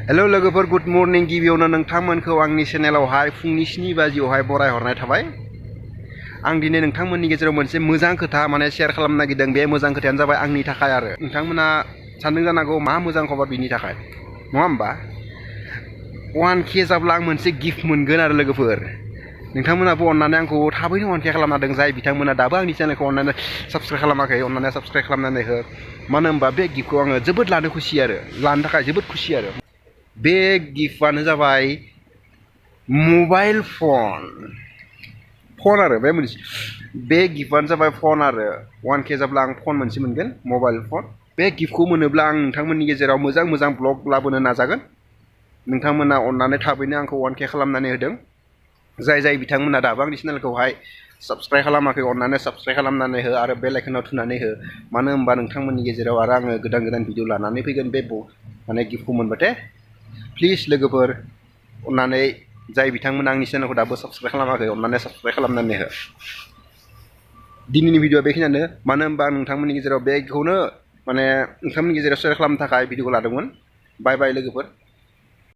Hello लोगोफोर good morning गिबियावनो नोंथांमोनखौ आंनि चेनेलावहाय फुंनि 7 बाजियावहाय बरायहरनाय थाबाय। आं दिनै नोंथांमोननि गेजेराव मोनसे मोजां खोथा शेयार खालामनो नागिरदों। बे मोजां खोथायानो जाबाय आंनि थाखाय आरो नोंथांमोना सानदों जानांगौ मा मोजां खबर बिनि थाखाय नङा होमबा 1K जाब्ला आं मोनसे गिफ्ट मोनगोन आरो लोगोफोर नोंथांमोनाबो अननानै आंखौ थाबैनो 1K खालामना होदों। जाय बिथांमोना दाबो आंनि चेनेलखौ अननानै साबस्क्राइब खालामाखै अननानै साबस्क्राइब खालामनानै हो। मानो होनबा बे गिफ्टखौ आङो जोबोद लानो थाखाय जोबोद खुसि आरो बे गिफ्टआनो जाबाय मबाइल फन आरो बे गिफ्टआनो जाबाय फन आरो 1K जाब्ला आं फन मोनसे मोनगोन मबाइल फन। बे गिफ्टखौ मोनोब्ला आं नोंथांमोननि गेजेराव मोजां ब्लग लाबोनो नाजागोन। नोंथांमोना अननानै थाबैनो आंखौ 1K खालामनानै होदों। जाय बिथांमोना दाबो आंनि चेनेलखौहाय साबस्क्राइब खालामाखै अननानै साबस्क्राइब खालामनानै हो आरो बेल आइकनाव थुनानै हो। मानो होनबा नोंथांमोननि गेजेराव आरो आङो गोदान भिडिअ लानानै फैगोन बे गिफ्टखौ मोनबाथाय प्लिज लोगोफोर अननानै जाय बिथांमोना आंनि चेनेलखौ दाबो साबस्क्राइब खालामाखै अननानै साबस्क्राइब खालामनानै हो। दिनैनि भिडिअआ बेखिनियानो। मानो होनबा नोंथांमोननि गेजेराव बेखौनो नोंथांमोननि गेजेराव शेयार खालामनो थाखाय भिडिअखौ लादोंमोन। बाय बाय लोगोफोर।